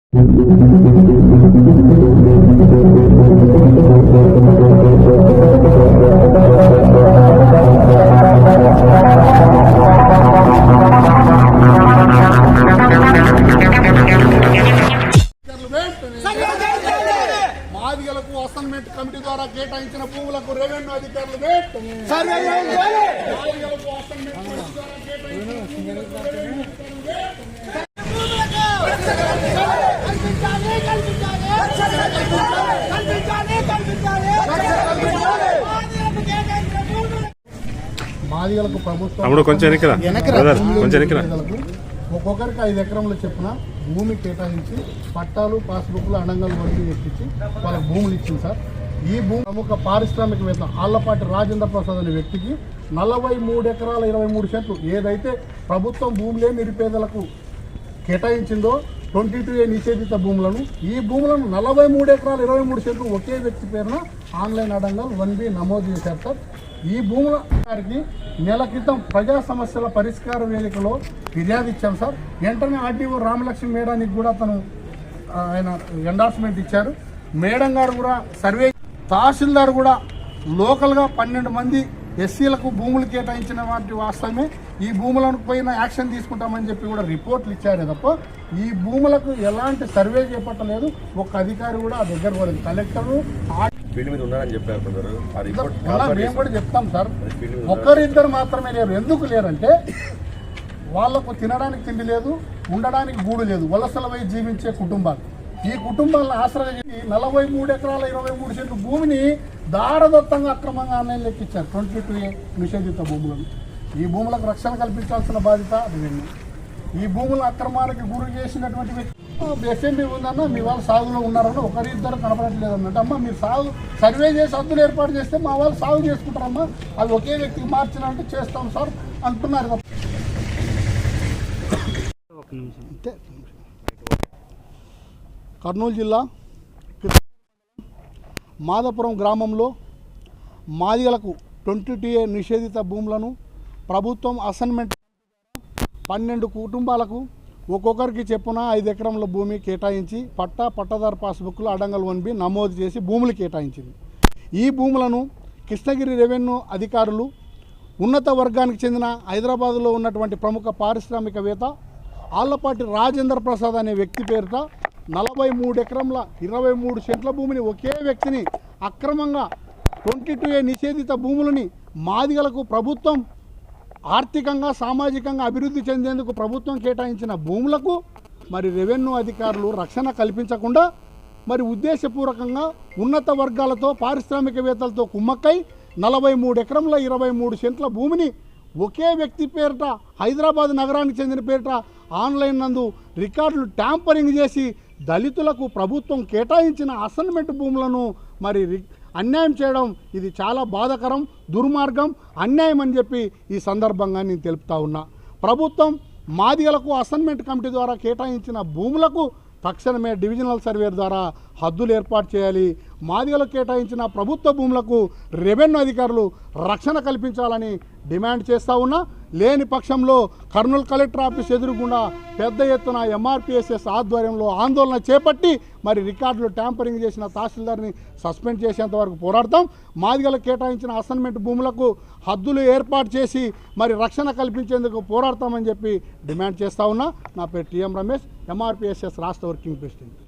మాదిగలకు assignment committee ద్వారా కేటాయించిన భూములకు రెవెన్యూ అధికారులు మాదిగలకు అసైన్మెంట్ కమిటీ ద్వారా మాదిగలకు ప్రభుత్వం ఒక్కొక్కరికి 5 ఎకరంలో చెప్పున భూమి కేటాయించి పట్టాలు పాస్బుక్లు అడంగల్ వరకు ఎక్కించి వాళ్ళకి భూములు ఇచ్చింది సార్. ఈ భూమి ప్రముఖ పారిశ్రామికవేత్త ఆళ్లపాటి రాజేంద్ర ప్రసాద్ అనే వ్యక్తికి 43 ఎకరాల 23 సెంట్లు ఏదైతే ప్రభుత్వం భూములే నిరుపేదలకు కేటాయించిందో 22A నిషేధిత భూములను ఈ భూములను 43 ఎకరాల 23 సెంట్లు ఒకే వ్యక్తి పేరున ఆన్లైన్ అడంగల్ 1B నమోదు చేశారు సార్. ఈ భూముల గారికి నెల క్రితం ప్రజా సమస్యల పరిష్కార వేదికలో ఫిర్యాదు ఇచ్చాం సార్. వెంటనే ఆర్టీఓ రామలక్ష్మి మేడానికి కూడా ఆయన ఎండార్స్మెంట్ ఇచ్చారు. మేడం గారు కూడా సర్వే, తహసీల్దార్ కూడా లోకల్గా 12 మంది ఎస్సీలకు భూములు కేటాయించిన వాటి వాస్తవమే. ఈ భూములను పైన యాక్షన్ తీసుకుంటామని చెప్పి కూడా రిపోర్ట్లు ఇచ్చారే తప్ప ఈ భూములకు ఎలాంటి సర్వే చేపట్టలేదు. ఒక అధికారి కూడా ఆ దగ్గర పోలేదు. కలెక్టరు మేము కూడా చెప్తాం సార్, ఒకరిద్దరు మాత్రమే లేరు. ఎందుకు లేరంటే వాళ్లకు తినడానికి తిండి లేదు, ఉండడానికి గూడు లేదు. వలసలపై జీవించే కుటుంబాలు, ఈ కుటుంబాలను ఆశ్రయ 43 ఎకరాల 23 సెంట్లు భూమిని దారదత్తంగా అక్రమంగా ఆన్లైన్ లెక్కించారు 22A నిషేధిత భూములను. ఈ భూములకు రక్షణ కల్పించాల్సిన బాధ్యత రెవెన్యూ. ఈ భూముల అక్రమానికి గురి చేసినటువంటి వ్యక్తి ఎఫ్ఎంబి ఉందన్న, మీ వాళ్ళు సాగులో ఉన్నారన్న, ఒకరిద్దరు కనపడట్లేదు అన్నట్టు. అమ్మ మీరు సాగు సర్వే చేసి హద్దులు ఏర్పాటు చేస్తే మా వాళ్ళు సాగు చేసుకుంటారమ్మా, అది ఒకే వ్యక్తికి మార్చినంటే చేస్తాం సార్ అంటున్నారు. కర్నూలు జిల్లా మాదాపురం గ్రామంలో మాదిగలకు 22A నిషేధిత భూములను ప్రభుత్వం అసైన్మెంట్ 12 కుటుంబాలకు ఒక్కొక్కరికి చెప్పున 5 ఎకరంల భూమి కేటాయించి పట్టాదారు పాస్బుక్లు అడంగల్ 1B నమోదు చేసి భూములు కేటాయించింది. ఈ భూములను కృష్ణగిరి రెవెన్యూ అధికారులు ఉన్నత వర్గానికి చెందిన హైదరాబాదులో ఉన్నటువంటి ప్రముఖ పారిశ్రామికవేత్త ఆళ్లపాటి రాజేంద్ర ప్రసాద్ అనే వ్యక్తి పేరిట 43 ఎకరంల 23 సెంట్ల భూమిని ఒకే వ్యక్తిని అక్రమంగా 22A నిషేధిత భూములని మాదిగలకు ప్రభుత్వం ఆర్థికంగా సామాజికంగా అభివృద్ధి చెందేందుకు ప్రభుత్వం కేటాయించిన భూములకు మరి రెవెన్యూ అధికారులు రక్షణ కల్పించకుండా మరి ఉద్దేశపూర్వకంగా ఉన్నత వర్గాలతో పారిశ్రామికవేత్తలతో కుమ్మక్కై 43 ఎకరంల 23 సెంట్ల భూమిని ఒకే వ్యక్తి పేరిట హైదరాబాద్ నగరానికి చెందిన పేరిట ఆన్లైన్ నందు రికార్డులు ట్యాంపరింగ్ చేసి దళితులకు ప్రభుత్వం కేటాయించిన అసైన్మెంట్ భూములను మరి అన్యాయం చేయడం ఇది చాలా బాధాకరం, దుర్మార్గం, అన్యాయం అని చెప్పి ఈ సందర్భంగా నేను తెలుపుతా ఉన్నా. ప్రభుత్వం మాదిగలకు అసైన్మెంట్ కమిటీ ద్వారా కేటాయించిన భూములకు తక్షణమే డివిజనల్ సర్వే ద్వారా హద్దులు ఏర్పాటు చేయాలి. మాదిగలకు కేటాయించిన ప్రభుత్వ భూములకు రెవెన్యూ అధికారులు రక్షణ కల్పించాలని డిమాండ్ చేస్తూ ఉన్నా. లేని పక్షంలో కర్నూలు కలెక్టర్ ఆఫీస్ ఎదురుగుండా పెద్ద ఎత్తున MRPSS ఆధ్వర్యంలో ఆందోళన చేపట్టి మరి రికార్డులు ట్యాంపరింగ్ చేసిన తహసీల్దార్ని సస్పెండ్ చేసేంత వరకు పోరాడతాం. మాదిగలకు కేటాయించిన అసైన్మెంట్ భూములకు హద్దులు ఏర్పాటు చేసి మరి రక్షణ కల్పించేందుకు పోరాడతామని చెప్పి డిమాండ్ చేస్తూ ఉన్నా. నా పేరు TM రమేష్, MRPSS రాష్ట్ర వర్కింగ్ ప్రెసిడెంట్.